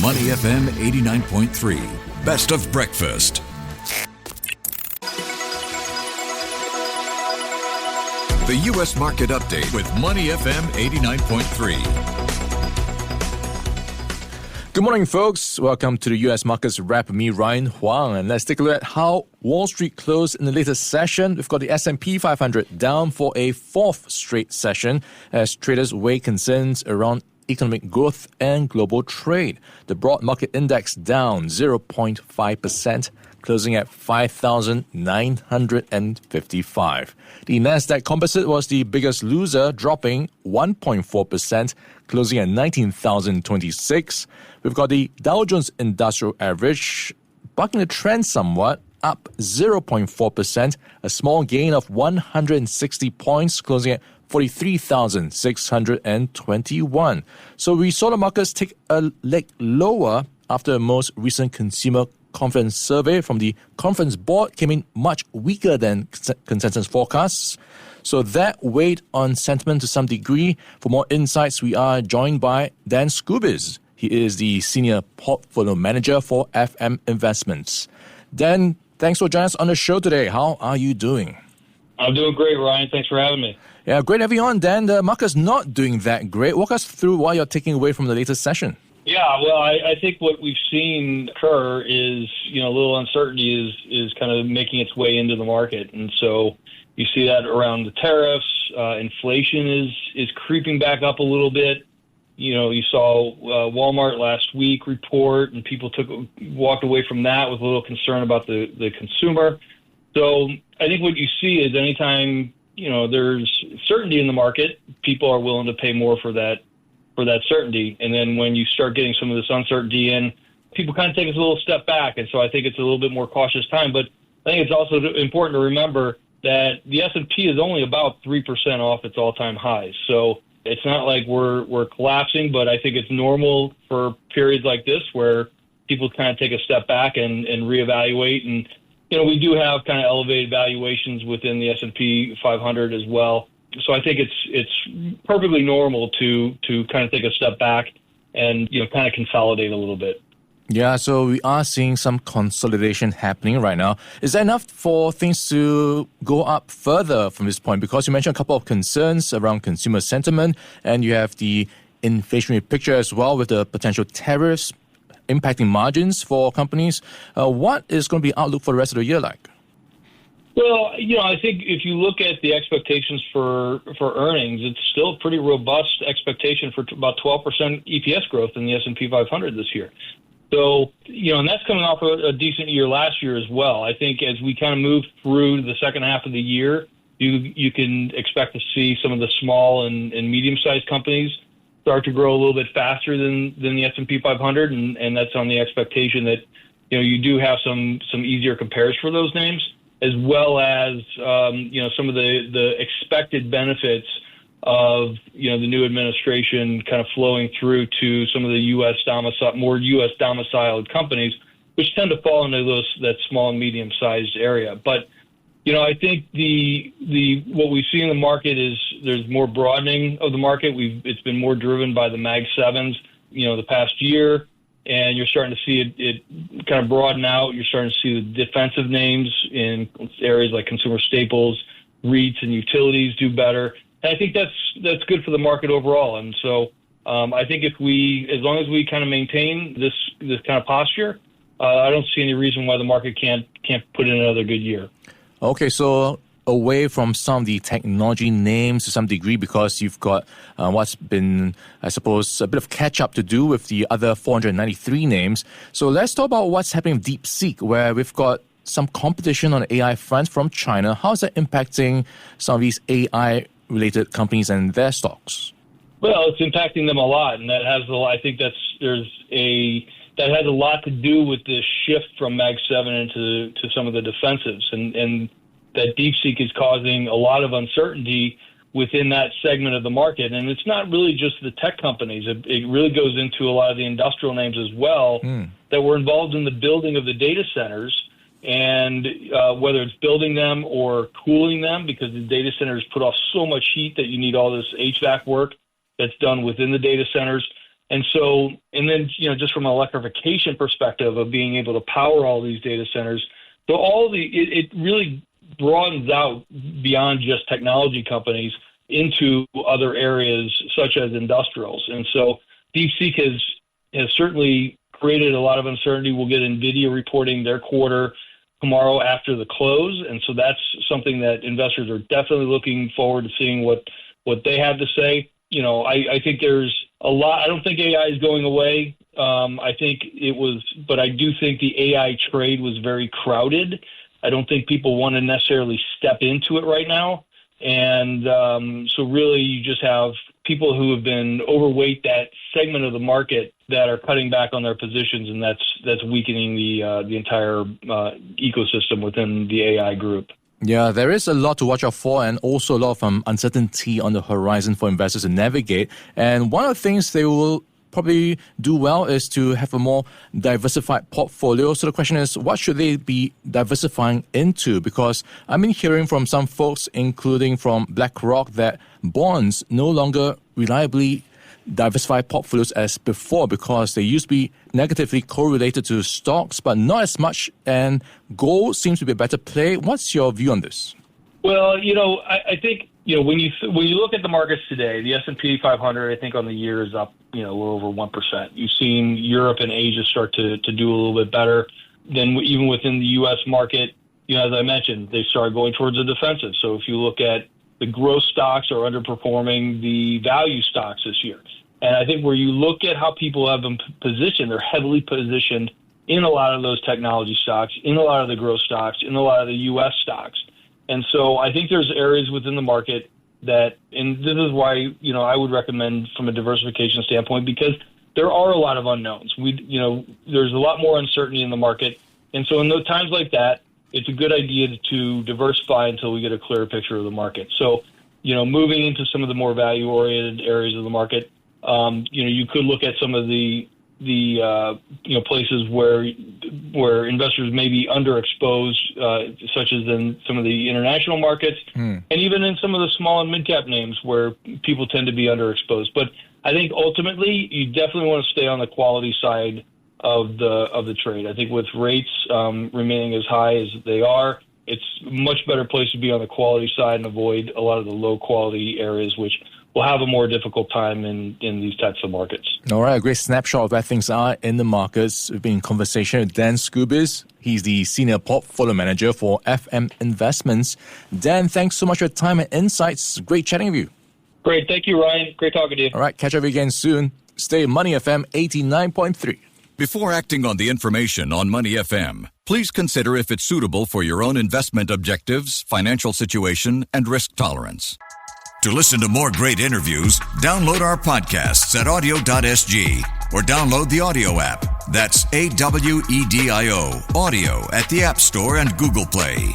Money FM 89.3, best of breakfast. The U.S. Market Update with Money FM 89.3. Good morning, folks. Welcome to the U.S. Markets Wrap with me, Ryan Huang. And let's take a look at how Wall Street closed in the latest session. We've got the S&P 500 down for a fourth straight session as traders weigh concerns around economic growth and global trade. The broad market index down 0.5%, closing at 5,955. The Nasdaq Composite was the biggest loser, dropping 1.4%, closing at 19,026. We've got the Dow Jones Industrial Average bucking the trend somewhat, up 0.4%, a small gain of 160 points, closing at 43,621. So we saw the markets take a leg lower after the most recent consumer confidence survey from the conference board came in much weaker than consensus forecasts. So that weighed on sentiment to some degree. For more insights, we are joined by Dan Skubiz. He is the Senior Portfolio Manager for FM Investments. Dan, thanks for joining us on the show today. How are you doing? I'm doing great, Ryan. Thanks for having me. Yeah, great having you on, Dan. The market's not doing that great. Walk us through what you're taking away from the latest session. Yeah, well, I think what we've seen occur is, a little uncertainty is kind of making its way into the market. And so you see that around the tariffs. Inflation is creeping back up a little bit. You saw Walmart last week report, and people walked away from that with a little concern about the consumer. So I think what you see is anytime there's certainty in the market, people are willing to pay more for that certainty. And then when you start getting some of this uncertainty in, people kind of take a little step back. And so I think it's a little bit more cautious time. But I think it's also important to remember that the S&P is only about 3% off its all-time highs. So it's not like we're collapsing, but I think it's normal for periods like this where people kind of take a step back and reevaluate. And we do have kind of elevated valuations within the S&P 500 as well. So I think it's perfectly normal to kind of take a step back and kind of consolidate a little bit. Yeah, so we are seeing some consolidation happening right now. Is that enough for things to go up further from this point? Because you mentioned a couple of concerns around consumer sentiment, and you have the inflationary picture as well with the potential tariffs impacting margins for companies. What is going to be outlook for the rest of the year like? Well, I think if you look at the expectations for earnings, it's still a pretty robust expectation for about 12% EPS growth in the S&P 500 this year. So, and that's coming off a decent year last year as well. I think as we kind of move through the second half of the year, you can expect to see some of the small and medium-sized companies start to grow a little bit faster than the S&P 500, and that's on the expectation that, you do have some easier compares for those names, as well as, some of the expected benefits of, the new administration kind of flowing through to some of the more U.S. domiciled companies, which tend to fall into that small and medium-sized area. But, I think what we see in the market is there's more broadening of the market. It's been more driven by the Mag 7s, the past year. And you're starting to see it kind of broaden out. You're starting to see the defensive names in areas like consumer staples, REITs, and utilities do better. And I think that's good for the market overall. And so I think as long as we kind of maintain this kind of posture, I don't see any reason why the market can't put in another good year. Okay, so away from some of the technology names to some degree, because you've got what's been, I suppose, a bit of catch-up to do with the other 493 names. So let's talk about what's happening with DeepSeek, where we've got some competition on the AI front from China. How is that impacting some of these AI-related companies and their stocks? Well, it's impacting them a lot, and that has a lot to do with this shift from Mag 7 into some of the defensives, and that DeepSeek is causing a lot of uncertainty within that segment of the market. And it's not really just the tech companies. It really goes into a lot of the industrial names as well that were involved in the building of the data centers, and whether it's building them or cooling them, because the data centers put off so much heat that you need all this HVAC work that's done within the data centers. And so, and then, just from an electrification perspective of being able to power all these data centers, so it really broadens out beyond just technology companies into other areas such as industrials. And so DeepSeek has certainly created a lot of uncertainty. We'll get NVIDIA reporting their quarter tomorrow after the close. And so that's something that investors are definitely looking forward to seeing what they have to say. I think there's a lot. I don't think AI is going away. But I do think the AI trade was very crowded. I don't think people want to necessarily step into it right now. And so really you just have people who have been overweight that segment of the market that are cutting back on their positions, and that's weakening the entire ecosystem within the AI group. Yeah, there is a lot to watch out for, and also a lot of uncertainty on the horizon for investors to navigate. And one of the things they will probably do well is to have a more diversified portfolio. So the question is, what should they be diversifying into? Because I've been hearing from some folks, including from BlackRock, that bonds no longer reliably diversify portfolios as before, because they used to be negatively correlated to stocks, but not as much, and gold seems to be a better play. What's your view on this? Well, I think, when you look at the markets today, the S&P 500, I think on the year is up, a little over 1%. You've seen Europe and Asia start to do a little bit better than even within the U.S. market. As I mentioned, they started going towards the defensive. So if you look at the growth stocks are underperforming the value stocks this year. And I think where you look at how people have been positioned, they're heavily positioned in a lot of those technology stocks, in a lot of the growth stocks, in a lot of the U.S. stocks. And so I think there's areas within the market that, and this is why, I would recommend from a diversification standpoint, because there are a lot of unknowns. There's a lot more uncertainty in the market. And so in those times like that, it's a good idea to diversify until we get a clearer picture of the market. So, moving into some of the more value-oriented areas of the market, you could look at some of the places where investors may be underexposed, such as in some of the international markets, and even in some of the small and mid-cap names where people tend to be underexposed. But I think ultimately you definitely want to stay on the quality side of the trade. I think with rates remaining as high as they are, it's a much better place to be on the quality side and avoid a lot of the low-quality areas, which will have a more difficult time in these types of markets. All right, a great snapshot of where things are in the markets. We've been in conversation with Dan Skubiz. He's the Senior Portfolio Manager for FM Investments. Dan, thanks so much for your time and insights. Great chatting with you. Great. Thank you, Ryan. Great talking to you. All right, catch up again soon. Stay Money FM 89.3. Before acting on the information on Money FM, please consider if it's suitable for your own investment objectives, financial situation, and risk tolerance. To listen to more great interviews, download our podcasts at audio.sg or download the audio app. That's AWEDIO, audio at the App Store and Google Play.